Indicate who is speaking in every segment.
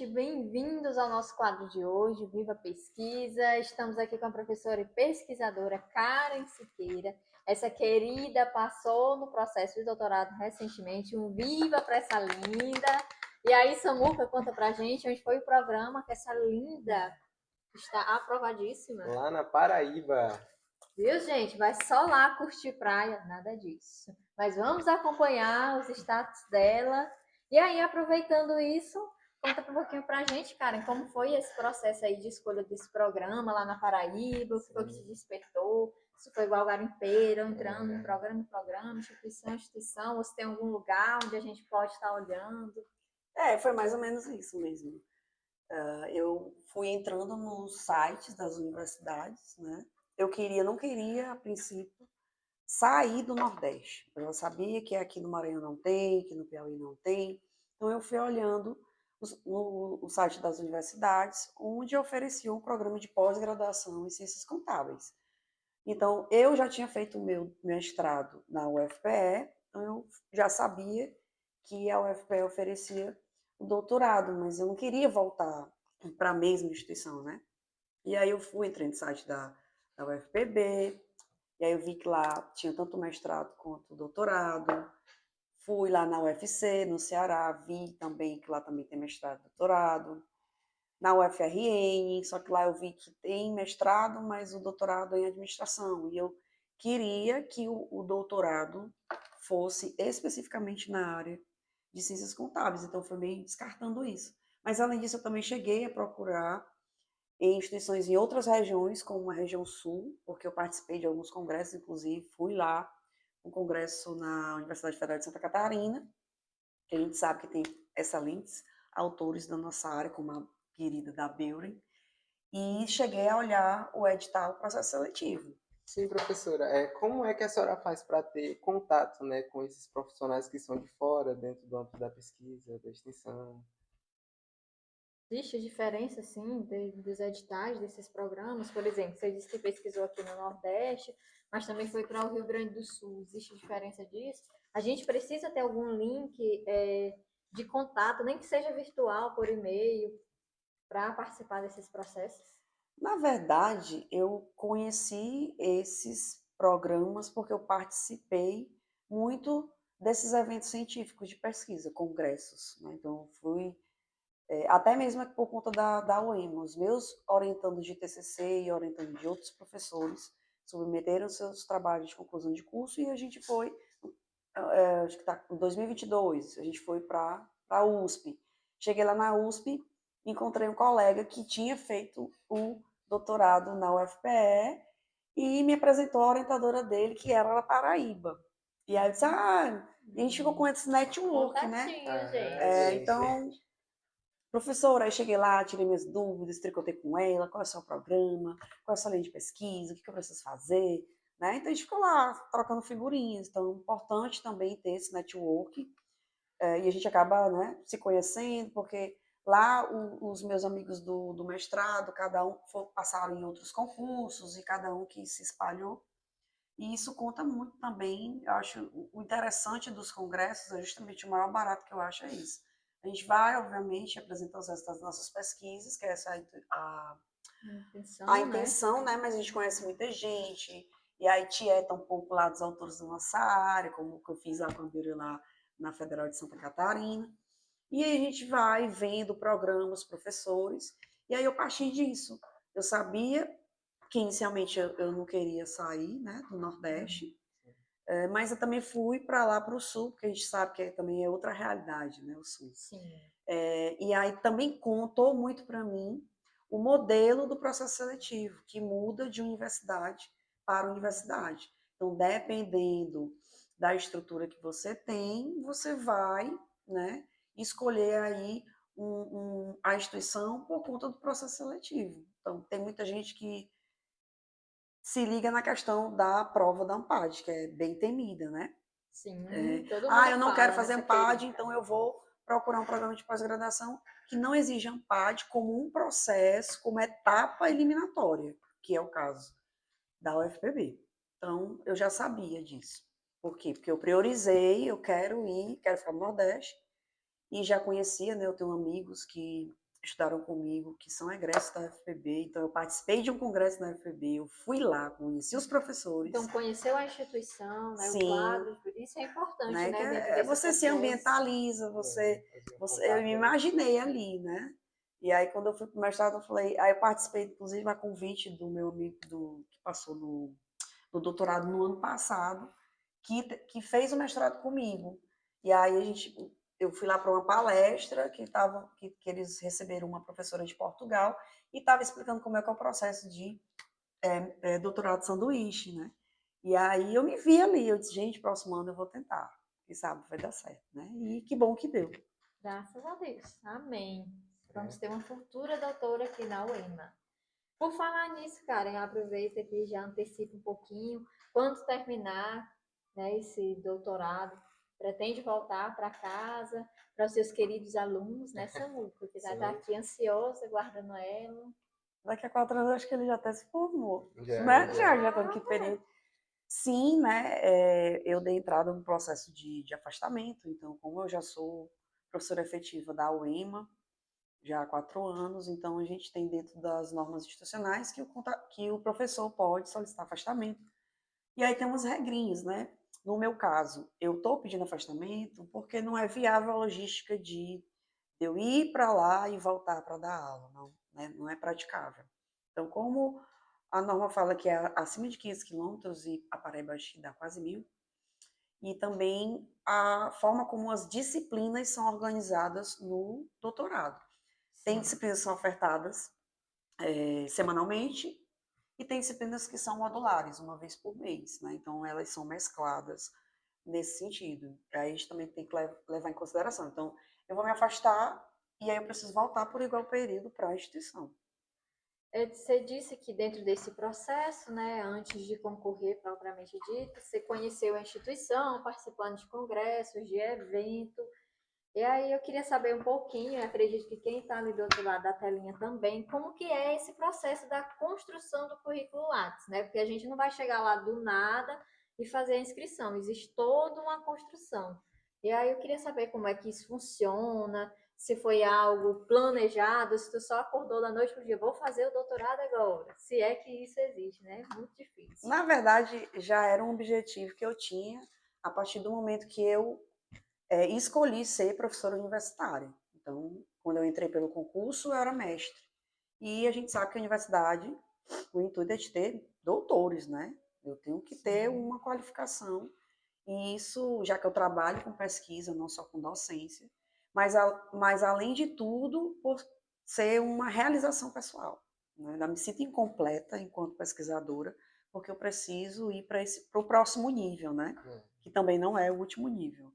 Speaker 1: gente, bem-vindos ao nosso quadro de hoje, Viva Pesquisa. Estamos aqui com a professora e pesquisadora Karen Siqueira. Essa querida passou no processo de doutorado recentemente. Um viva para essa linda! E aí, Samuca, conta pra gente onde foi o programa que essa linda está aprovadíssima.
Speaker 2: Lá na Paraíba.
Speaker 1: Viu, gente? Vai só lá curtir praia, nada disso. Mas vamos acompanhar os status dela. E aí, aproveitando isso, conta um pouquinho pra gente, Karen, como foi esse processo aí de escolha desse programa lá na Paraíba, o que foi que te despertou? Se foi igual garimpeiro, entrando em programa, instituição, instituição, ou se tem algum lugar onde a gente pode estar olhando?
Speaker 3: Foi mais ou menos isso mesmo. Eu fui entrando nos sites das universidades, né? Não queria, a princípio, sair do Nordeste. Eu já sabia que aqui no Maranhão não tem, que no Piauí não tem. Então, eu fui olhando no site das universidades, onde ofereciam um programa de pós-graduação em Ciências Contábeis. Então, eu já tinha feito o meu mestrado na UFPE, então eu já sabia que a UFPE oferecia o doutorado, mas eu não queria voltar para a mesma instituição, né? E aí eu entrei no site da UFPB, e aí eu vi que lá tinha tanto mestrado quanto doutorado. Fui lá na UFC, no Ceará, vi também que lá também tem mestrado e doutorado. Na UFRN, só que lá eu vi que tem mestrado, mas o doutorado é em administração. E eu queria que o doutorado fosse especificamente na área de ciências contábeis, então foi meio descartando isso. Mas além disso, eu também cheguei a procurar em instituições em outras regiões, como a região sul, porque eu participei de alguns congressos, inclusive fui lá, um congresso na Universidade Federal de Santa Catarina, que a gente sabe que tem excelentes autores da nossa área, como a querida da Beuren, e cheguei a olhar o edital processo seletivo.
Speaker 2: Sim, professora. Como é que a senhora faz para ter contato, né, com esses profissionais que são de fora, dentro do âmbito da pesquisa, da extensão?
Speaker 1: Existe diferença, sim, dos editais desses programas? Por exemplo, você disse que pesquisou aqui no Nordeste, mas também foi para o Rio Grande do Sul. Existe diferença disso? A gente precisa ter algum link de contato, nem que seja virtual, por e-mail, para participar desses processos?
Speaker 3: Na verdade, eu conheci esses programas porque eu participei muito desses eventos científicos de pesquisa, congressos, né? Então, fui até mesmo por conta da UEMA. Os meus orientandos de TCC e orientandos de outros professores submeteram seus trabalhos de conclusão de curso e a gente foi, acho que está em 2022, a gente foi para a USP. Cheguei lá na USP, encontrei um colega que tinha feito o doutorado na UFPE e me apresentou a orientadora dele, que era da Paraíba. E aí eu disse, a gente ficou com esse network, né?
Speaker 1: Gente.
Speaker 3: Então, professora, aí cheguei lá, tirei minhas dúvidas, tricotei com ela, qual é o seu programa, qual é a sua linha de pesquisa, o que eu preciso fazer, né? Então a gente ficou lá trocando figurinhas, então é importante também ter esse network, e a gente acaba, né, se conhecendo, porque lá os meus amigos do mestrado, cada um passaram em outros concursos e cada um que se espalhou, e isso conta muito também. Eu acho o interessante dos congressos é justamente o maior barato que eu acho é isso. A gente vai, obviamente, apresentar os resultados das nossas pesquisas, que essa é a intenção, né? Mas a gente conhece muita gente, e aí tieta um pouco lá dos autores da nossa área, como o que eu fiz lá com a Bíblia lá na Federal de Santa Catarina. E aí a gente vai vendo programas, professores, e aí eu parti disso. Eu sabia que inicialmente eu não queria sair, né, do Nordeste, mas eu também fui para lá para o Sul, porque a gente sabe que também é outra realidade, né, o Sul.
Speaker 1: Sim.
Speaker 3: E aí também contou muito para mim o modelo do processo seletivo, que muda de universidade para universidade. Então, dependendo da estrutura que você tem, você vai, né, escolher aí a instituição por conta do processo seletivo. Então, tem muita gente que se liga na questão da prova da ANPAD, que é bem temida, né?
Speaker 1: Sim, todo mundo
Speaker 3: Eu não quero
Speaker 1: fala
Speaker 3: fazer
Speaker 1: nessa
Speaker 3: ANPAD,
Speaker 1: querida.
Speaker 3: então eu vou procurar um programa de pós-graduação que não exige ANPAD como um processo, como etapa eliminatória, que é o caso da UFPB. Então, eu já sabia disso. Por quê? Porque eu priorizei, eu quero ficar no Nordeste, e já conhecia, né? Eu tenho amigos que estudaram comigo, que são egressos da UFPB, então eu participei de um congresso na UFPB, eu fui lá, conheci os professores.
Speaker 1: Então, conheceu a instituição, né, o
Speaker 3: Sim,
Speaker 1: quadro, isso é importante,
Speaker 3: né, que
Speaker 1: né, dentro desse
Speaker 3: você se
Speaker 1: processo.
Speaker 3: ambientaliza,
Speaker 2: Fazer um
Speaker 3: eu
Speaker 2: contato
Speaker 3: me
Speaker 2: ali.
Speaker 3: imaginei ali, né? E aí, quando eu fui para o mestrado, eu falei, aí eu participei, inclusive, a convite do meu amigo que passou no doutorado no ano passado, que fez o mestrado comigo. E aí eu fui lá para uma palestra que eles receberam uma professora de Portugal e estava explicando como é que é o processo de doutorado de sanduíche, né? E aí eu me vi ali, eu disse, gente, próximo ano eu vou tentar. Quem sabe vai dar certo, né? E que bom que deu.
Speaker 1: Graças a Deus. Amém. Vamos
Speaker 2: É.
Speaker 1: ter uma futura doutora aqui na UEMA. Por falar nisso, Karen, aproveita que já antecipa um pouquinho. Quando terminar, né, esse doutorado, pretende voltar para casa, para os seus queridos alunos, né, Samu? Porque já está
Speaker 2: Sim,
Speaker 1: aqui ansiosa, guardando ela.
Speaker 3: Daqui a 4 anos, acho que ele já até se formou,
Speaker 2: já,
Speaker 3: né?
Speaker 2: já.
Speaker 3: Já tô em que período? Sim, né? Eu dei entrada no processo de afastamento, então, como eu já sou professora efetiva da UEMA, já há 4 anos, então a gente tem dentro das normas institucionais que o professor pode solicitar afastamento. E aí temos regrinhas, né? No meu caso, eu estou pedindo afastamento porque não é viável a logística de eu ir para lá e voltar para dar aula, não, né? Não é praticável. Então, como a norma fala que é acima de 500 quilômetros e a Paraíba acho que dá quase 1.000, e também a forma como as disciplinas são organizadas no doutorado. Tem disciplinas que são ofertadas semanalmente e tem disciplinas que são modulares, uma vez por mês, né? Então, elas são mescladas nesse sentido. Aí a gente também tem que levar em consideração. Então, eu vou me afastar e aí eu preciso voltar por igual período para a instituição.
Speaker 1: Você disse que dentro desse processo, né, antes de concorrer propriamente dito, você conheceu a instituição, participando de congressos, de evento. E aí eu queria saber um pouquinho, eu acredito que quem está ali do outro lado da telinha também, como que é esse processo da construção do currículo Lattes, né? Porque a gente não vai chegar lá do nada e fazer a inscrição, existe toda uma construção. E aí eu queria saber como é que isso funciona, se foi algo planejado, se tu só acordou da noite pro dia, vou fazer o doutorado agora, se é que isso existe, né? Muito difícil.
Speaker 3: Na verdade, já era um objetivo que eu tinha a partir do momento que eu escolhi ser professora universitária. Então, quando eu entrei pelo concurso, eu era mestre. E a gente sabe que a universidade, o intuito é de ter doutores, né? Eu tenho que ter uma qualificação. E isso, já que eu trabalho com pesquisa, não só com docência, mas além de tudo, por ser uma realização pessoal. Né? Eu me sinto incompleta enquanto pesquisadora, porque eu preciso ir para o próximo nível, né? Que também não é o último nível.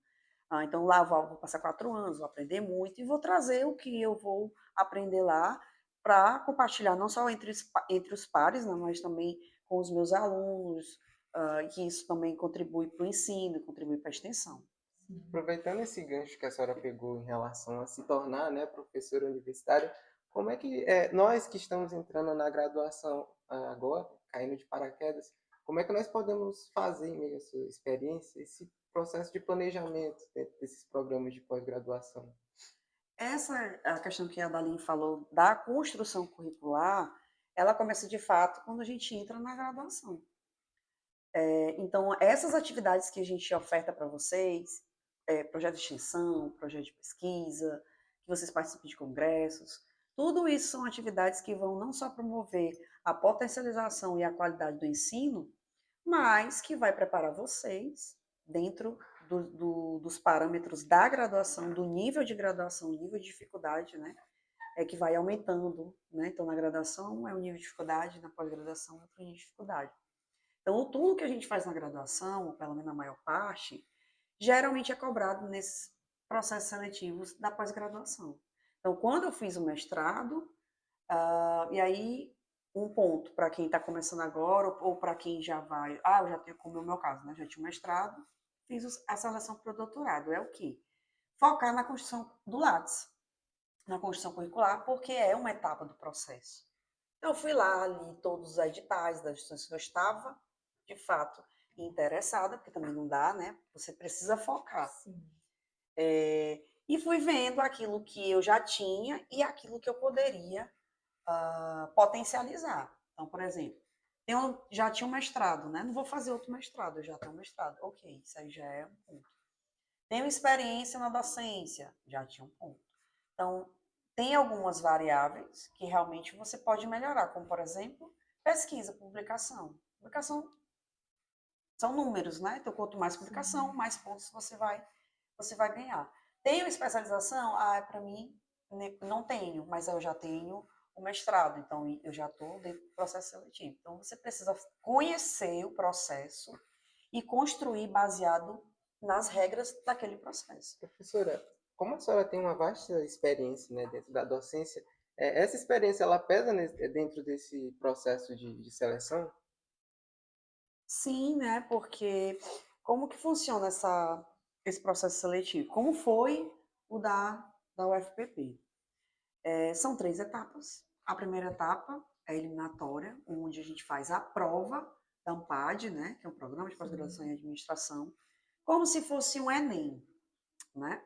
Speaker 3: Então lá vou passar 4 anos, vou aprender muito e vou trazer o que eu vou aprender lá para compartilhar não só entre os pares, né, mas também com os meus alunos, que isso também contribui para o ensino, contribui para a extensão.
Speaker 2: Aproveitando esse gancho que a senhora pegou em relação a se tornar, né, professora universitária, como é que nós que estamos entrando na graduação agora, caindo de paraquedas, como é que nós podemos fazer, em meio à sua experiência, esse processo de planejamento dentro desses programas de pós-graduação?
Speaker 3: Essa a questão que a Daline falou da construção curricular, ela começa de fato quando a gente entra na graduação. Então, essas atividades que a gente oferta para vocês, projeto de extensão, projeto de pesquisa, que vocês participem de congressos, tudo isso são atividades que vão não só promover a potencialização e a qualidade do ensino, mas que vai preparar vocês dentro dos parâmetros da graduação, do nível de graduação, nível de dificuldade, né? Que vai aumentando, né? Então, na graduação é um nível de dificuldade, na pós-graduação é outro nível de dificuldade. Então, tudo que a gente faz na graduação, ou pelo menos na maior parte, geralmente é cobrado nesses processos seletivos da pós-graduação. Então, quando eu fiz o mestrado, e aí um ponto para quem está começando agora, ou para quem já vai, eu já tenho, como é o meu caso, né? Já tinha um mestrado, fiz a seleção para o doutorado. É o quê? Focar na construção do Lattes, na construção curricular, porque é uma etapa do processo. Então, eu fui lá, li todos os editais das instituições que eu estava, de fato, interessada, porque também não dá, né? Você precisa focar.
Speaker 1: Sim.
Speaker 3: E fui vendo aquilo que eu já tinha e aquilo que eu poderia potencializar. Então, por exemplo, já tinha um mestrado, né? Não vou fazer outro mestrado, eu já tenho um mestrado. Ok, isso aí já é um ponto. Tenho experiência na docência, já tinha um ponto. Então, tem algumas variáveis que realmente você pode melhorar, como, por exemplo, pesquisa, publicação. Publicação são números, né? Então, quanto mais publicação, mais pontos você vai ganhar. Tenho especialização? Para mim, não tenho, mas eu já tenho o mestrado, então eu já estou dentro do processo seletivo. Então, você precisa conhecer o processo e construir baseado nas regras daquele processo.
Speaker 2: Professora, como a senhora tem uma vasta experiência, né, dentro da docência, essa experiência ela pesa dentro desse processo de seleção?
Speaker 3: Sim, né? Porque como que funciona esse processo seletivo? Como foi o da UFPP? São 3 etapas. A primeira etapa é a eliminatória, onde a gente faz a prova da ANPAD, né? Que é um programa de pós-graduação em administração, como se fosse um Enem, né?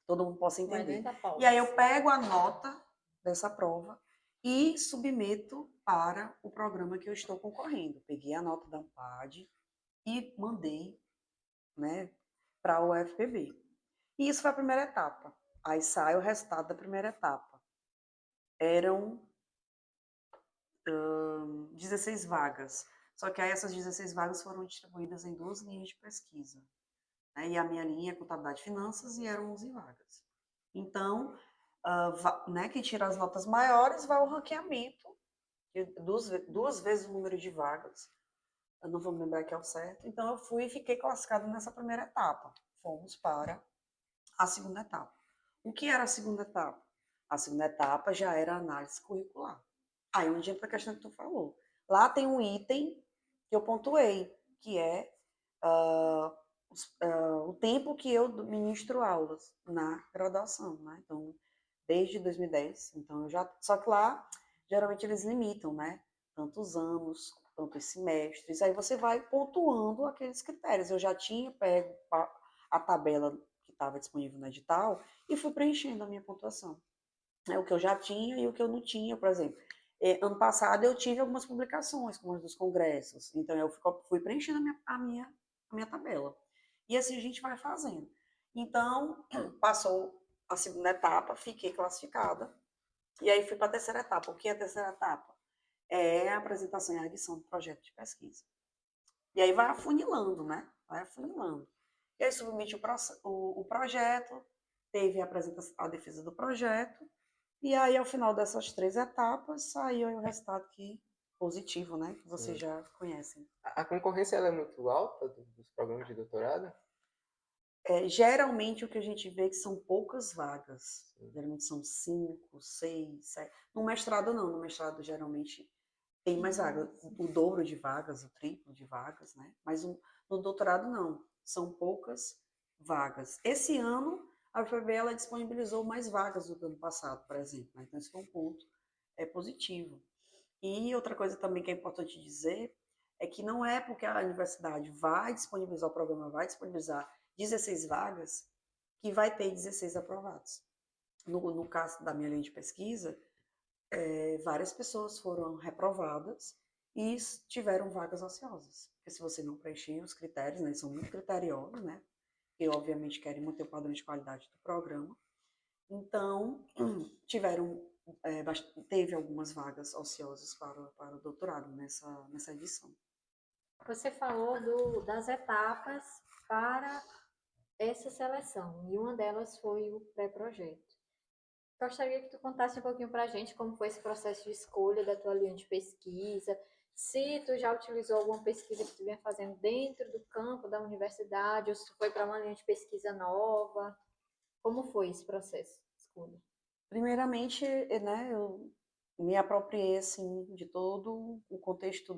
Speaker 3: Todo mundo possa entender. E aí eu pego a nota dessa prova e submeto para o programa que eu estou concorrendo. Peguei a nota da ANPAD e mandei, né, para o UFPB. E isso foi a primeira etapa. Aí sai o resultado da primeira etapa. Eram 16 vagas. Só que aí essas 16 vagas foram distribuídas em 2 linhas de pesquisa. Né? E a minha linha é contabilidade e finanças e eram 11 vagas. Então, né, quem tira as notas maiores vai ao ranqueamento, duas vezes o número de vagas. Eu não vou me lembrar que é o certo. Então, eu fui e fiquei classificada nessa primeira etapa. Fomos para a segunda etapa. O que era a segunda etapa? A segunda etapa já era a análise curricular. Aí onde entra a questão que tu falou. Lá tem um item que eu pontuei, que é o tempo que eu ministro aulas na graduação, né? Então, desde 2010. Então, só que lá, geralmente, eles limitam, né? Tantos anos, tantos semestres. Aí você vai pontuando aqueles critérios. Eu já tinha pego a tabela que estava disponível no edital e fui preenchendo a minha pontuação. É o que eu já tinha e o que eu não tinha, por exemplo. Ano passado eu tive algumas publicações, como as dos congressos. Então eu fui preenchendo a minha tabela. E assim a gente vai fazendo. Então, passou a segunda etapa, fiquei classificada. E aí fui para a terceira etapa. O que é a terceira etapa? É a apresentação e a edição do projeto de pesquisa. E aí vai afunilando, né? Vai afunilando. E aí submete o projeto, teve a defesa do projeto, e aí ao final dessas 3 etapas saiu o resultado positivo, né? Que vocês já conhecem.
Speaker 2: A concorrência ela é muito alta dos programas de doutorado?
Speaker 3: Geralmente o que a gente vê é que são poucas vagas. Geralmente são 5, 6, 7. No mestrado não, no mestrado geralmente tem mais vagas, o dobro de vagas, o triplo de vagas, né? Mas no doutorado não, são poucas vagas. Esse ano a UFPB ela disponibilizou mais vagas do que ano passado, por exemplo, né? Então esse foi um ponto positivo. E outra coisa também que é importante dizer é que não é porque a universidade vai disponibilizar o programa, vai disponibilizar 16 vagas, que vai ter 16 aprovados. No caso da minha linha de pesquisa, várias pessoas foram reprovadas e tiveram vagas ociosas. Porque se você não preencher os critérios, né, eles são muito criteriosos, né? E obviamente querem manter o padrão de qualidade do programa. Então, teve algumas vagas ociosas para o doutorado nessa edição.
Speaker 1: Você falou das etapas para essa seleção, e uma delas foi o pré-projeto. Gostaria que tu contasse um pouquinho para a gente como foi esse processo de escolha da tua linha de pesquisa, se tu já utilizou alguma pesquisa que tu vinha fazendo dentro do campo da universidade, ou se tu foi para uma linha de pesquisa nova. Como foi esse processo de escolha?
Speaker 3: Primeiramente, né, eu me apropriei assim, de todo o contexto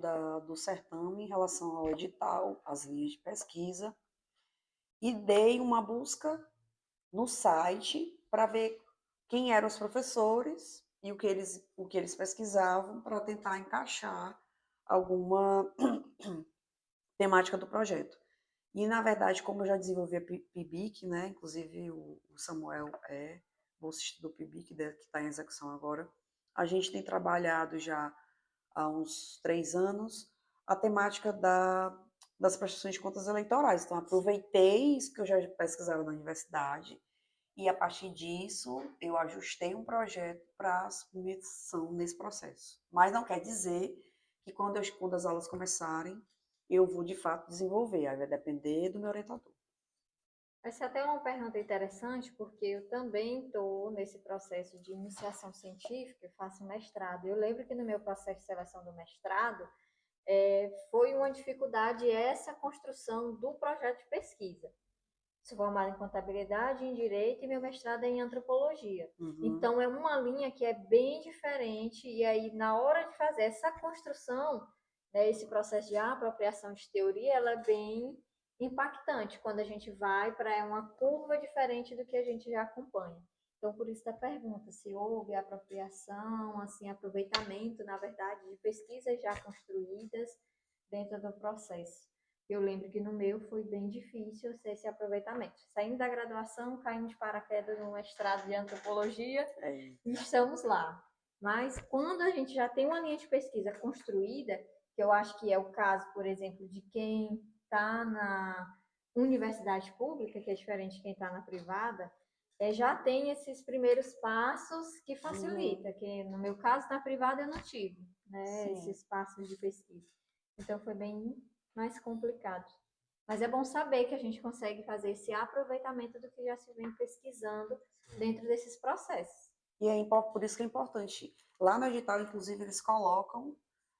Speaker 3: do certame em relação ao edital, às linhas de pesquisa, e dei uma busca no site para ver quem eram os professores e o que eles pesquisavam para tentar encaixar alguma temática do projeto. E, na verdade, como eu já desenvolvi a PIBIC, né? Inclusive o Samuel é bolsista do PIBIC, que está em execução agora, a gente tem trabalhado já há uns 3 anos a temática das prestações de contas eleitorais. Então, aproveitei isso que eu já pesquisava na universidade e, a partir disso, eu ajustei um projeto para submissão nesse processo. Mas não quer dizer que quando as aulas começarem, eu vou, de fato, desenvolver. Aí vai depender do meu orientador.
Speaker 1: Essa é até uma pergunta interessante, porque eu também estou nesse processo de iniciação científica, eu faço mestrado. Eu lembro que no meu processo de seleção do mestrado, foi uma dificuldade essa construção do projeto de pesquisa. Sou formada em contabilidade, em direito e meu mestrado é em antropologia. Então é uma linha que é bem diferente e aí na hora de fazer essa construção, né, esse processo de apropriação de teoria, ela é bem impactante quando a gente vai para uma curva diferente do que a gente já acompanha. Então por isso da pergunta se houve apropriação, assim, aproveitamento, na verdade, de pesquisas já construídas dentro do processo. Eu lembro que no meu foi bem difícil esse aproveitamento. Saindo da graduação, caindo de paraquedas no mestrado de antropologia, e estamos lá. Mas quando a gente já tem uma linha de pesquisa construída, que eu acho que é o caso, por exemplo, de quem está na universidade pública, que é diferente de quem está na privada, já tem esses primeiros passos que facilita, que no meu caso, na privada eu não tive, né, esses passos de pesquisa. Então foi bem mais complicado. Mas é bom saber que a gente consegue fazer esse aproveitamento do que já se vem pesquisando dentro desses processos.
Speaker 3: E por isso que é importante. Lá no edital, inclusive, eles colocam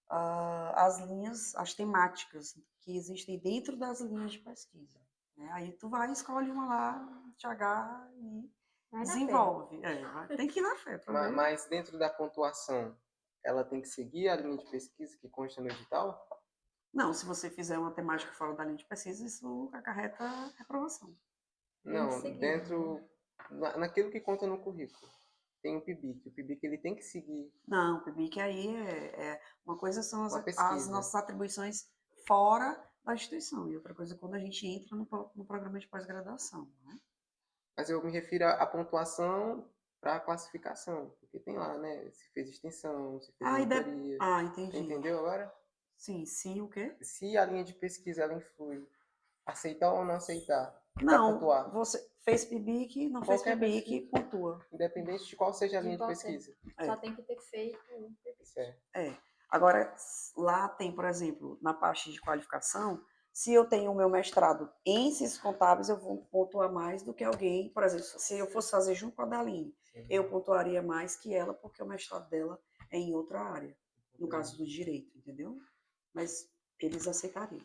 Speaker 3: as linhas, as temáticas que existem dentro das linhas de pesquisa. Né? Aí tu vai, escolhe uma lá, te agarra e desenvolve. Tem que ir na fé para ver.
Speaker 2: Mas dentro da pontuação, ela tem que seguir a linha de pesquisa que consta no edital?
Speaker 3: Não, se você fizer uma temática fora da linha de pesquisa, isso acarreta reprovação.
Speaker 2: Não, dentro, naquilo que conta no currículo. Tem o PIBIC. O PIBIC ele tem que seguir.
Speaker 3: Não, o PIBIC aí uma coisa são as
Speaker 2: Uma
Speaker 3: nossas atribuições fora da instituição e outra coisa é quando a gente entra no programa de pós-graduação, né?
Speaker 2: Mas eu me refiro à pontuação para a classificação, porque tem lá, né? Se fez extensão, se fez monitoria.
Speaker 3: Entendi.
Speaker 2: Entendeu agora?
Speaker 3: Sim, o quê?
Speaker 2: Se a linha de pesquisa ela influi, aceitar ou não aceitar, para
Speaker 3: Não,
Speaker 2: pontuar.
Speaker 3: você fez PIBIC, não fez
Speaker 2: Qualquer
Speaker 3: PIBIC, pontua.
Speaker 2: Independente de qual seja a linha de pesquisa.
Speaker 1: Só tem que ter feito um PIBIC.
Speaker 2: Certo.
Speaker 3: Agora, lá tem, por exemplo, na parte de qualificação, se eu tenho o meu mestrado em ciências contábeis, eu vou pontuar mais do que alguém, por exemplo, se eu fosse fazer junto com a Daline, eu pontuaria mais que ela, porque o mestrado dela é em outra área, no caso do direito, entendeu? Mas eles aceitariam.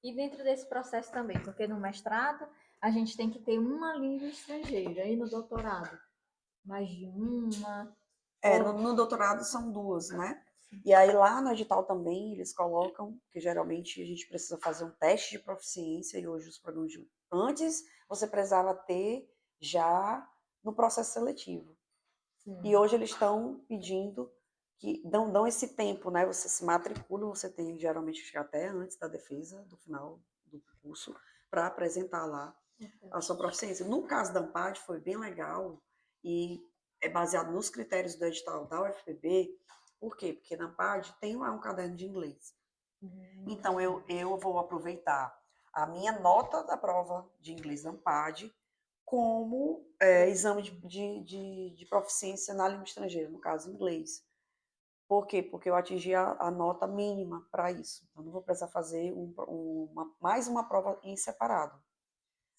Speaker 1: E dentro desse processo também, porque no mestrado a gente tem que ter uma língua estrangeira, e no doutorado, mais de uma.
Speaker 3: No doutorado são 2, né? E aí lá no edital também eles colocam que geralmente a gente precisa fazer um teste de proficiência e hoje os programas antes você precisava ter já no processo seletivo. Sim. E hoje eles estão pedindo que dão esse tempo, né? Você se matricula, você tem geralmente que chegar até antes da defesa, do final do curso, para apresentar lá a sua proficiência. No caso da AMPAD foi bem legal e é baseado nos critérios do edital da UFPB. Por quê? Porque na AMPAD tem lá um caderno de inglês. Então, eu vou aproveitar a minha nota da prova de inglês da AMPAD como exame de proficiência na língua estrangeira, no caso, inglês. Por quê? Porque eu atingi a nota mínima para isso. Então, não vou precisar fazer mais uma prova em separado.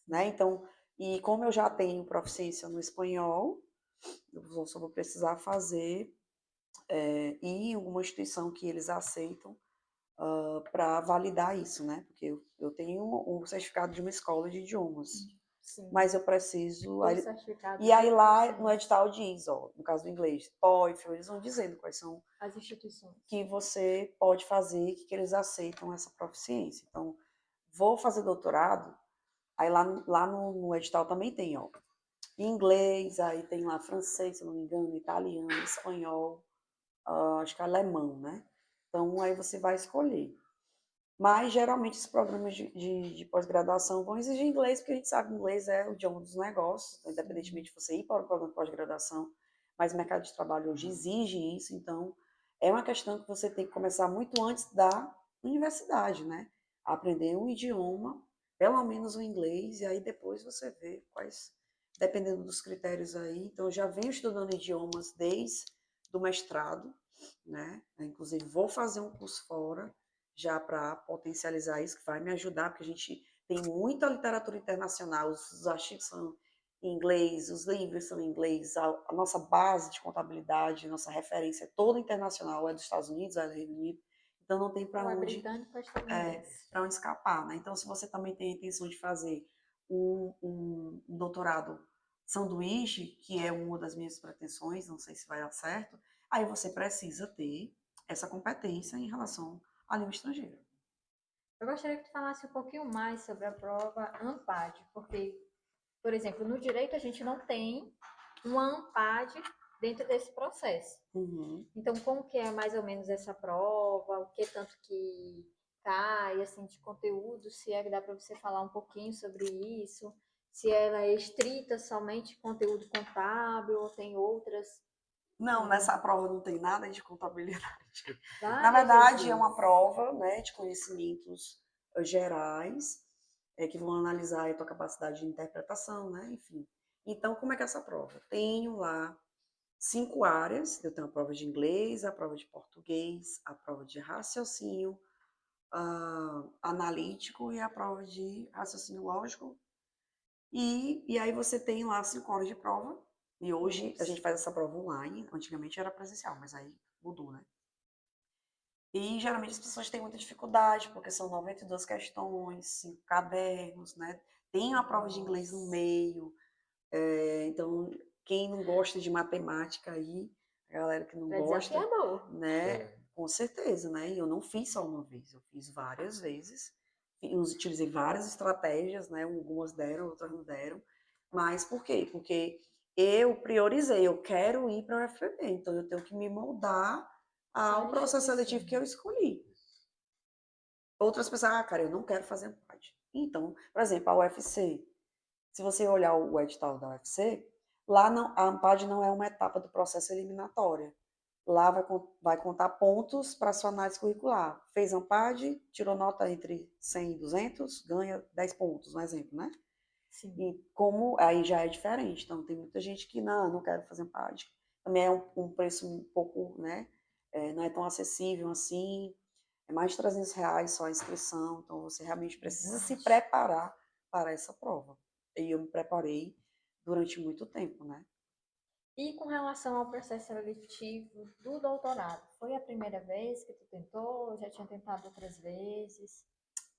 Speaker 3: Né? Então, e como eu já tenho proficiência no espanhol, eu só vou precisar fazer ir em alguma instituição que eles aceitam para validar isso, né? Porque eu tenho um certificado de uma escola de idiomas. Sim. Mas eu preciso... E aí lá no edital diz, no caso do inglês, TOEFL, eles vão dizendo quais são
Speaker 1: as instituições
Speaker 3: que você pode fazer, que eles aceitam essa proficiência. Então, vou fazer doutorado, aí lá no edital também tem, inglês, aí tem lá francês, se não me engano, italiano, espanhol, acho que alemão, né? Então, aí você vai escolher. Mas, geralmente, esses programas de pós-graduação vão exigir inglês, porque a gente sabe que o inglês é o idioma dos negócios, então, independentemente de você ir para o programa de pós-graduação, mas o mercado de trabalho hoje exige isso, então, é uma questão que você tem que começar muito antes da universidade, né? Aprender um idioma, pelo menos o inglês, e aí depois você vê quais, dependendo dos critérios aí. Então, eu já venho estudando idiomas desde o mestrado, né? Inclusive, vou fazer um curso fora, já para potencializar isso, que vai me ajudar, porque a gente tem muita literatura internacional, os artigos são em inglês, os livros são em inglês, a nossa base de contabilidade, nossa referência é toda internacional, é dos Estados Unidos, é do Reino Unido, então não tem
Speaker 1: Ou é britânico ou estadunidense.
Speaker 3: para onde escapar, né? Então, se você também tem a intenção de fazer um doutorado sanduíche, que é uma das minhas pretensões, não sei se vai dar certo, aí você precisa ter essa competência em relação à língua estrangeira.
Speaker 1: Eu gostaria que tu falasse um pouquinho mais sobre a prova ANPAD, porque, por exemplo, no direito a gente não tem uma ANPAD dentro desse processo.
Speaker 3: Uhum.
Speaker 1: Então, como que é mais ou menos essa prova? O que tanto que cai, assim, de conteúdo? Se é que dá para você falar um pouquinho sobre isso? Se ela é estrita somente conteúdo contábil ou tem outras
Speaker 3: Não, nessa prova não tem nada de contabilidade. Na
Speaker 1: várias,
Speaker 3: verdade, é
Speaker 1: Jesus?
Speaker 3: uma prova, né, de conhecimentos gerais, que vão analisar a tua capacidade de interpretação, né, enfim. Então, como é que é essa prova? Tenho lá 5 áreas, eu tenho a prova de inglês, a prova de português, a prova de raciocínio analítico e a prova de raciocínio lógico. E aí você tem lá 5 horas de prova, e hoje a gente faz essa prova online, antigamente era presencial, mas aí mudou, né? E geralmente as pessoas têm muita dificuldade, porque são 92 questões, 5 cadernos, né? Tem a prova de inglês no meio, então quem não gosta de matemática aí, a galera que não
Speaker 1: É
Speaker 3: gosta,
Speaker 1: desafiador.
Speaker 3: né? Com certeza, né? E eu não fiz só uma vez, eu fiz várias vezes, eu utilizei várias estratégias, né? Algumas deram, outras não deram. Mas por quê? Porque eu priorizei, eu quero ir para o UFPB, então eu tenho que me moldar ao processo seletivo que eu escolhi. Outras pessoas, cara, eu não quero fazer ANPAD. Então, por exemplo, a UFC, se você olhar o edital da UFC, lá não, a ANPAD não é uma etapa do processo eliminatória. Lá vai contar pontos para sua análise curricular. Fez ANPAD, tirou nota entre 100 e 200, ganha 10 pontos, um exemplo, né?
Speaker 1: Sim.
Speaker 3: E como aí já é diferente, então tem muita gente que não quero fazer ANPAD. Também é um preço um pouco, né? Não é tão acessível assim, é mais de R$ 300 só a inscrição, então você realmente precisa se preparar para essa prova. E eu me preparei durante muito tempo, né?
Speaker 1: E com relação ao processo seletivo do doutorado, foi a primeira vez que tu tentou? Já tinha tentado outras vezes?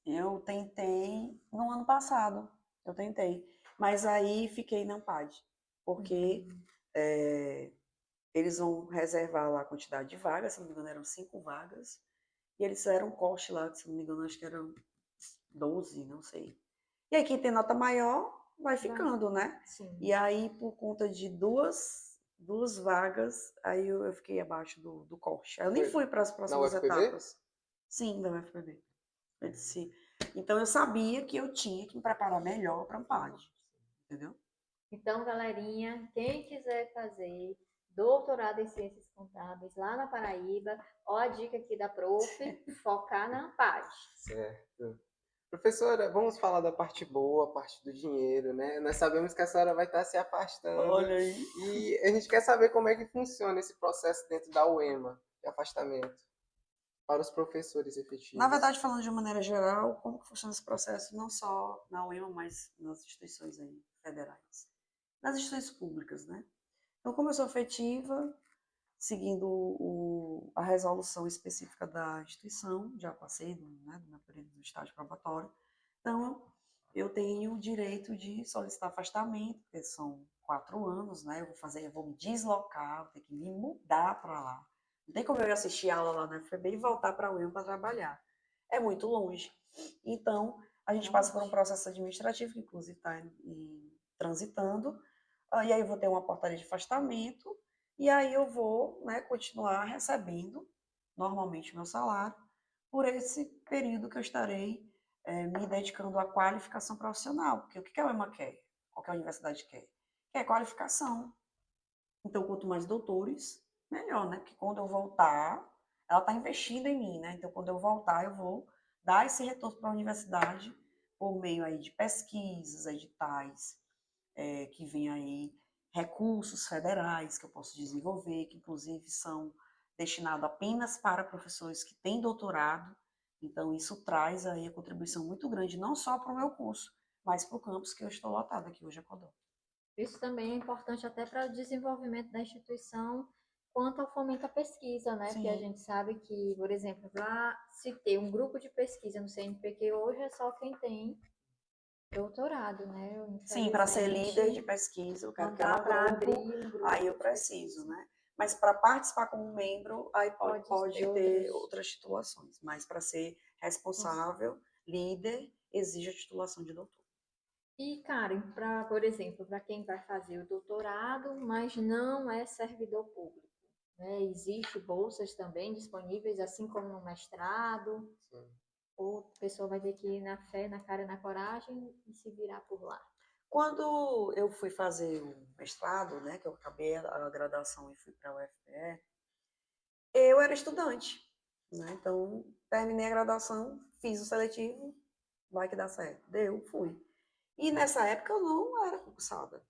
Speaker 3: Eu tentei no ano passado, eu tentei, mas aí fiquei na ANPAD, porque eles vão reservar lá a quantidade de vagas, se não me engano eram 5 vagas, e eles fizeram um corte lá, se não me engano acho que eram 12, não sei. E aí quem tem nota maior vai ficando, né?
Speaker 1: Sim.
Speaker 3: E aí por conta de duas vagas, aí eu fiquei abaixo do corte. Eu nem
Speaker 2: Foi
Speaker 3: fui para as
Speaker 2: na
Speaker 3: próximas
Speaker 2: UFPB?
Speaker 3: etapas. Sim, da UFPB. Eu disse, então eu sabia que eu tinha que me preparar melhor para a ANPAD, entendeu?
Speaker 1: Então, galerinha, quem quiser fazer doutorado em ciências contábeis lá na Paraíba, ó a dica aqui da prof, focar na ANPAD.
Speaker 2: Certo. Professora, vamos falar da parte boa, a parte do dinheiro, né? Nós sabemos que a senhora vai estar se afastando
Speaker 3: Olha aí.
Speaker 2: e a gente quer saber como é que funciona esse processo dentro da UEMA, de afastamento, para os professores
Speaker 3: Na
Speaker 2: efetivos.
Speaker 3: verdade, falando de maneira geral, como que funciona esse processo, não só na UEMA, mas nas instituições aí, federais. Nas instituições públicas, né? Então, como eu sou efetiva, seguindo a resolução específica da instituição, já passei do meu período do estágio probatório, então eu tenho o direito de solicitar afastamento, porque são 4 anos, né? Eu vou me deslocar, vou ter que me mudar para lá. Não tem como eu ir assistir aula lá na FEB e voltar para a UEM para trabalhar. É muito longe. Então, a gente passa por um processo administrativo, que inclusive está transitando, e aí eu vou ter uma portaria de afastamento, e aí eu vou, né, continuar recebendo normalmente o meu salário, por esse período que eu estarei me dedicando à qualificação profissional. Porque o que a UEMA quer? Qualquer universidade quer? Quer qualificação. Então, quanto mais doutores, melhor, né? Porque quando eu voltar, ela está investindo em mim, né? Então, quando eu voltar, eu vou dar esse retorno para a universidade por meio aí de pesquisas, editais, que vem aí recursos federais que eu posso desenvolver, que inclusive são destinados apenas para professores que têm doutorado. Então, isso traz aí a contribuição muito grande, não só para o meu curso, mas para o campus que eu estou lotada aqui hoje, a Codó.
Speaker 1: Isso também é importante até para o desenvolvimento da instituição quanto ao fomento à pesquisa, né? Porque a
Speaker 3: Sim,
Speaker 1: gente sabe que, por exemplo, lá se ter um grupo de pesquisa no CNPq hoje é só quem tem doutorado, né?
Speaker 3: sim, para ser líder de
Speaker 1: Infelizmente,
Speaker 3: pesquisa, eu quero
Speaker 1: não
Speaker 3: criar
Speaker 1: dá
Speaker 3: um
Speaker 1: para abrir
Speaker 3: grupo,
Speaker 1: um
Speaker 3: aí
Speaker 1: grupo
Speaker 3: eu
Speaker 1: de
Speaker 3: preciso,
Speaker 1: pesquisa.
Speaker 3: né? Mas para participar como membro, aí
Speaker 1: Pode
Speaker 3: pode
Speaker 1: ter
Speaker 3: ter
Speaker 1: outras.
Speaker 3: outras titulações, mas para ser responsável, líder, exige a titulação de doutor.
Speaker 1: E, Karen, por exemplo, para quem vai fazer o doutorado, mas não é servidor público, né? Existe bolsas também disponíveis, assim como no mestrado,
Speaker 2: Sim.
Speaker 1: ou a pessoa vai ter que ir na fé, na cara, na coragem e se virar por lá.
Speaker 3: Quando eu fui fazer o mestrado, né, que eu acabei a graduação e fui para a UFPE, eu era estudante, né? Então, terminei a graduação, fiz o seletivo, vai que dá certo. Deu, fui. E nessa época eu não era concursada.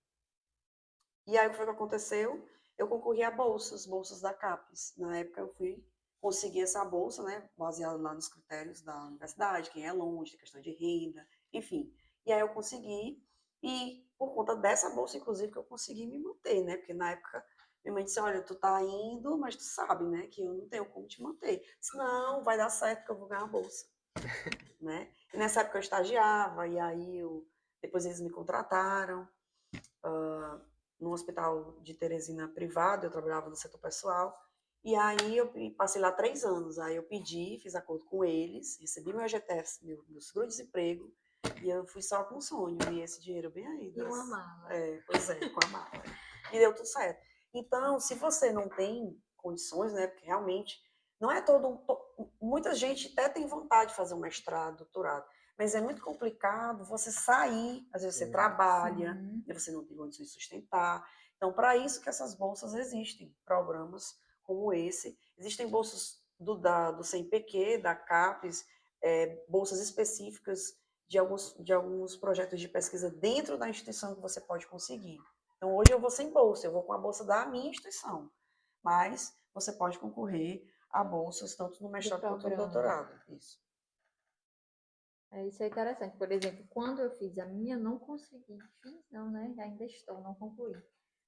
Speaker 3: E aí o que foi que aconteceu? Eu concorri a bolsas da CAPES. Na época eu fui conseguir essa bolsa, né, baseada lá nos critérios da universidade, quem é longe, questão de renda, enfim. E aí eu consegui, e por conta dessa bolsa, inclusive, que eu consegui me manter, né? Porque na época minha mãe disse, olha, tu tá indo, mas tu sabe, né, que eu não tenho como te manter. Eu disse, não, vai dar certo que eu vou ganhar a bolsa, né? E nessa época eu estagiava, e aí depois eles me contrataram, num hospital de Teresina privado, eu trabalhava no setor pessoal, e aí eu passei lá 3 anos, aí eu pedi, fiz acordo com eles, recebi meu FGTS, meu seguro-desemprego, e eu fui só com sonho, e esse dinheiro bem aí.
Speaker 1: E uma mala.
Speaker 3: Pois é, com a mala. E deu tudo certo. Então, se você não tem condições, né, porque realmente não é muita gente até tem vontade de fazer um mestrado, doutorado, mas é muito complicado você sair, às vezes você
Speaker 2: Sim.
Speaker 3: trabalha,
Speaker 1: Sim.
Speaker 3: e você não tem condições de sustentar. Então, para isso que essas bolsas existem, programas como esse. Existem bolsas do CNPq, da CAPES, bolsas específicas de alguns projetos de pesquisa dentro da instituição que você pode conseguir. Então, hoje eu vou sem bolsa, eu vou com a bolsa da minha instituição, mas você pode concorrer a bolsas tanto no
Speaker 1: Do
Speaker 3: mestrado quanto no
Speaker 1: programa.
Speaker 3: doutorado. Isso.
Speaker 1: Isso é interessante. Por exemplo, quando eu fiz a minha, não consegui. Fiz não, né? Ainda estou, não concluí.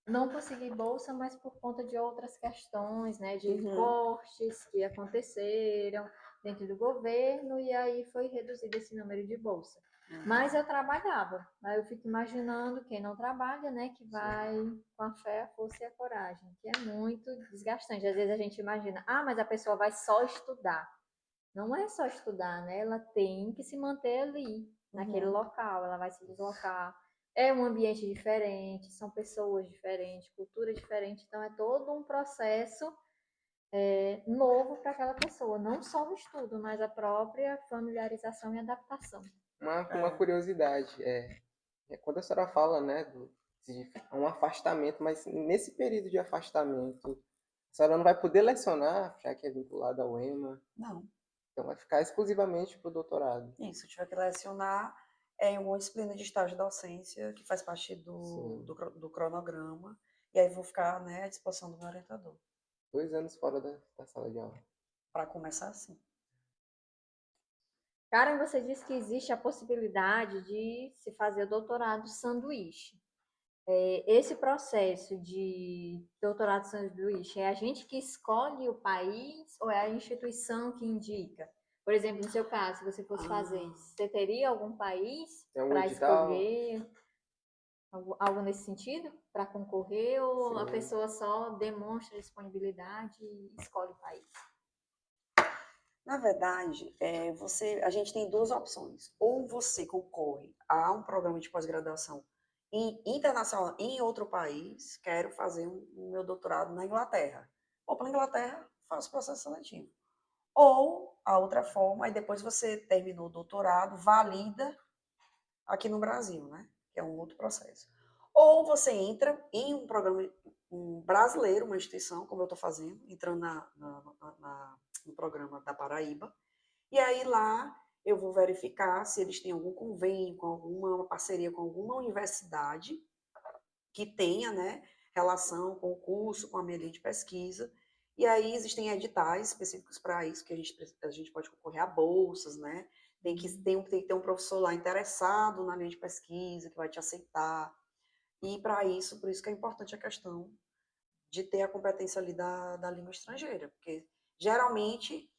Speaker 1: Não consegui bolsa, mas por conta de outras questões, né? De
Speaker 3: Uhum.
Speaker 1: cortes que aconteceram dentro do governo, e aí foi reduzido esse número de bolsa. Mas eu trabalhava. Aí eu fico imaginando quem não trabalha, né? Que vai com a fé, a força e a coragem, que é muito desgastante. Às vezes a gente imagina, mas a pessoa vai só estudar. Não é só estudar, né? Ela tem que se manter ali, naquele
Speaker 3: Uhum.
Speaker 1: local, ela vai se deslocar. É um ambiente diferente, são pessoas diferentes, cultura diferente, então é todo um processo novo para aquela pessoa, não só o estudo, mas a própria familiarização e adaptação.
Speaker 2: Uma
Speaker 3: É.
Speaker 2: curiosidade, quando a senhora fala, né, de um afastamento, mas nesse período de afastamento, a senhora não vai poder lecionar, já que é vinculada ao EMA,
Speaker 3: Não.
Speaker 2: então vai ficar exclusivamente para o doutorado.
Speaker 3: Isso, eu tiver que lecionar em uma disciplina de estágio de docência que faz parte
Speaker 2: Sim,
Speaker 3: do cronograma, e aí vou ficar, né, à disposição do meu orientador,
Speaker 2: 2 anos fora da sala de aula.
Speaker 3: para começar assim.
Speaker 1: Karen, você disse que existe a possibilidade de se fazer o doutorado sanduíche. Esse processo de doutorado sanduíche é a gente que escolhe o país ou é a instituição que indica? Por exemplo, no seu caso, se você fosse fazer,
Speaker 3: Ah,
Speaker 1: você teria algum país
Speaker 2: É um
Speaker 1: para
Speaker 2: edital?
Speaker 1: escolher, algo nesse sentido, para concorrer, ou a
Speaker 2: Sim.
Speaker 1: pessoa só demonstra disponibilidade e escolhe o país?
Speaker 3: na verdade, a gente tem duas opções. Ou você concorre a um programa de pós-graduação internacional em outro país, quero fazer o meu doutorado na Inglaterra. Ou para a Inglaterra, faço processo seletivo. Ou a outra forma, aí depois você terminou o doutorado, valida aqui no Brasil, né? Que é um outro processo. Ou você entra em um programa brasileiro, uma instituição, como eu estou fazendo, entrando no programa da Paraíba, e aí lá eu vou verificar se eles têm algum convênio, com alguma parceria com alguma universidade que tenha, né, relação com o curso, com a minha linha de pesquisa. E aí existem editais específicos para isso, que a gente pode concorrer a bolsas, né? Tem que ter um professor lá interessado na linha de pesquisa, que vai te aceitar. E para isso, por isso que é importante a questão de ter a competência ali da língua estrangeira, porque geralmente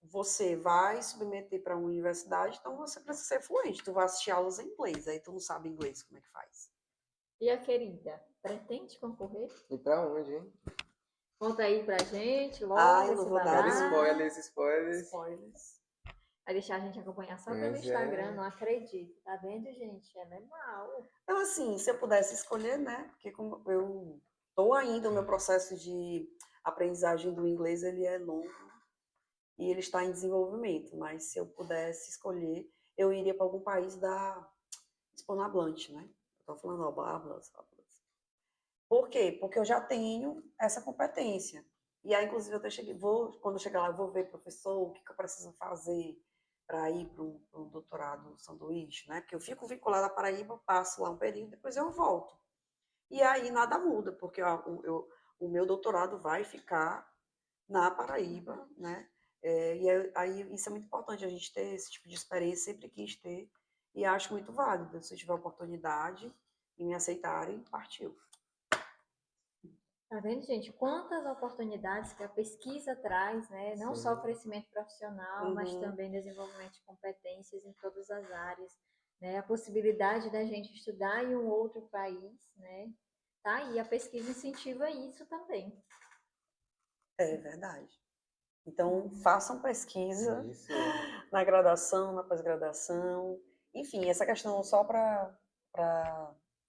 Speaker 3: você vai submeter para uma universidade, então você precisa ser fluente, tu vai assistir aulas em inglês, aí tu não sabe inglês, como é que faz?
Speaker 1: E a querida, pretende concorrer?
Speaker 2: E pra onde, hein?
Speaker 1: Conta aí pra gente,
Speaker 3: Ah,
Speaker 1: logo,
Speaker 3: eu não
Speaker 1: se
Speaker 3: vou
Speaker 1: vai
Speaker 3: dar,
Speaker 2: Quero
Speaker 3: não.
Speaker 1: dar.
Speaker 2: spoilers.
Speaker 3: Spoilers.
Speaker 1: Vai deixar a gente acompanhar só pelo
Speaker 2: Mas
Speaker 1: Instagram,
Speaker 2: é.
Speaker 1: não acredito. Tá vendo, gente? É normal.
Speaker 3: Então, assim, se eu pudesse escolher, né? Porque como eu estou ainda, o meu processo de aprendizagem do inglês, ele é longo e ele está em desenvolvimento. Mas se eu pudesse escolher, eu iria para algum país da hispanohablante, né? Estou falando, ó, hablas. Por quê? Porque eu já tenho essa competência. E aí, inclusive, eu até cheguei, quando eu chegar lá, eu vou ver, professor, o que eu preciso fazer para ir para um doutorado sanduíche, né? Porque eu fico vinculada à Paraíba, passo lá um período, depois eu volto. E aí nada muda, porque ó, o meu doutorado vai ficar na Paraíba, né? Aí isso é muito importante, a gente ter esse tipo de experiência, sempre quis ter, e acho muito válido. Se tiver oportunidade e me aceitarem, partiu.
Speaker 1: Tá vendo, gente? Quantas oportunidades que a pesquisa traz, né? Não só
Speaker 2: Sim.
Speaker 1: crescimento profissional, mas
Speaker 3: Uhum.
Speaker 1: também desenvolvimento de competências em todas as áreas, né? A possibilidade da gente estudar em um outro país, né? Tá aí, a pesquisa incentiva isso também.
Speaker 3: É verdade. Então, façam pesquisa
Speaker 2: Isso.
Speaker 3: na graduação, na pós-graduação. Enfim, essa questão só para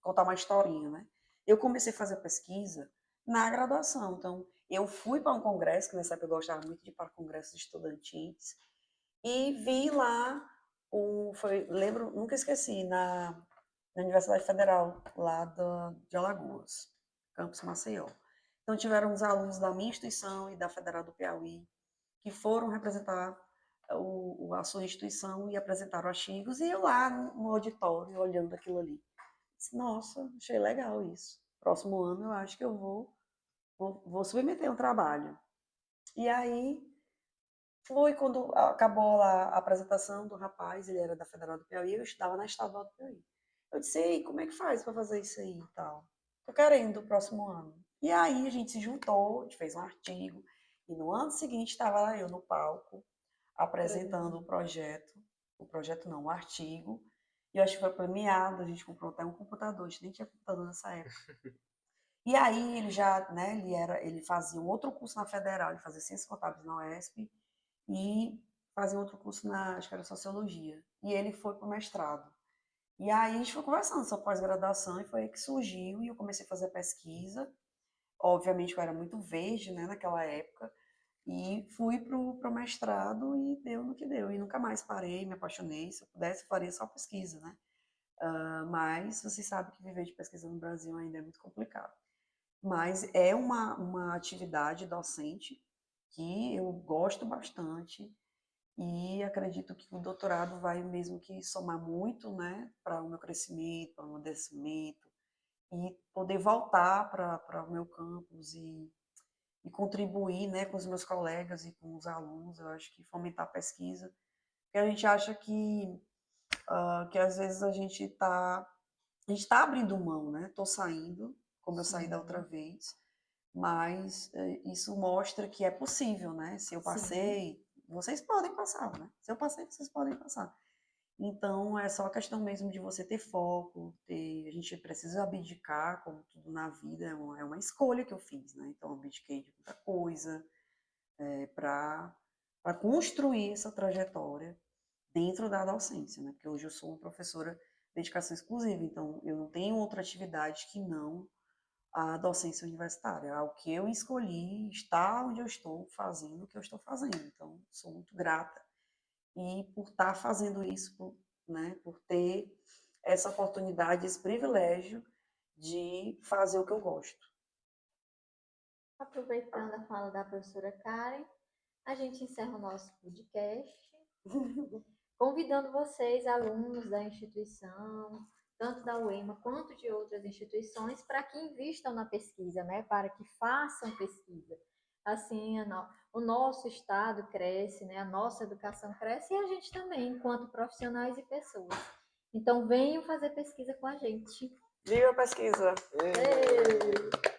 Speaker 3: contar uma historinha, né? Eu comecei a fazer pesquisa na graduação. Então, eu fui para um congresso, que nessa época eu gostava muito de ir para congressos estudantis, e vi lá, lembro, nunca esqueci, na Universidade Federal, lá de Alagoas, campus Maceió. Então, tiveram uns alunos da minha instituição e da Federal do Piauí, que foram representar a sua instituição e apresentaram artigos, e eu lá no auditório, olhando aquilo ali. Disse, nossa, achei legal isso. Próximo ano eu acho que eu vou submeter um trabalho. E aí foi quando acabou lá a apresentação do rapaz, ele era da Federal do Piauí, eu estudava na Estadual do Piauí. Eu disse, ei, como é que faz para fazer isso aí e tal? Tô querendo o próximo ano. E aí a gente se juntou, a gente fez um artigo, e no ano seguinte estava lá eu no palco, apresentando o projeto não, o artigo, e eu acho que foi premiado, a gente comprou até um computador, a gente nem tinha computador nessa época. E aí ele já, né, ele fazia um outro curso na Federal, ele fazia Ciências Contábeis na UESP, e fazia outro curso acho que era Sociologia. E ele foi para o mestrado. E aí a gente foi conversando sobre pós-graduação e foi aí que surgiu e eu comecei a fazer pesquisa. Obviamente eu era muito verde, né, naquela época. E fui pro mestrado e deu no que deu. E nunca mais parei, me apaixonei. Se eu pudesse, eu faria só pesquisa, né? Mas você sabe que viver de pesquisa no Brasil ainda é muito complicado. Mas é uma atividade docente que eu gosto bastante e acredito que o doutorado vai mesmo que somar muito, né, para o meu crescimento, para o meu amadurecimento e poder voltar para o meu campus e contribuir, né, com os meus colegas e com os alunos. Eu acho que fomentar a pesquisa, porque a gente acha que às vezes a gente tá abrindo mão, né? Estou saindo, como eu saí da outra
Speaker 1: Sim,
Speaker 3: vez, mas isso mostra que é possível, né? Se eu
Speaker 1: sim.
Speaker 3: passei, vocês podem passar, né? Se eu passei, vocês podem passar. Então, é só questão mesmo de você ter foco, a gente precisa abdicar, como tudo na vida, é uma escolha que eu fiz, né? Então, eu abdiquei de muita coisa para construir essa trajetória dentro da docência, né? Porque hoje eu sou uma professora de dedicação exclusiva, então eu não tenho outra atividade que não a docência universitária, ao que eu escolhi estar onde eu estou fazendo o que eu estou fazendo. Então, sou muito grata e por estar fazendo isso, né, por ter essa oportunidade, esse privilégio de fazer o que eu gosto.
Speaker 1: Aproveitando a fala da professora Karen, a gente encerra o nosso podcast, convidando vocês, alunos da instituição, tanto da UEMA quanto de outras instituições, para que invistam na pesquisa, né? Para que façam pesquisa. Assim, o nosso estado cresce, né? A nossa educação cresce e a gente também, enquanto profissionais e pessoas. Então, venham fazer pesquisa com a gente.
Speaker 3: Viva a pesquisa!
Speaker 2: Ei!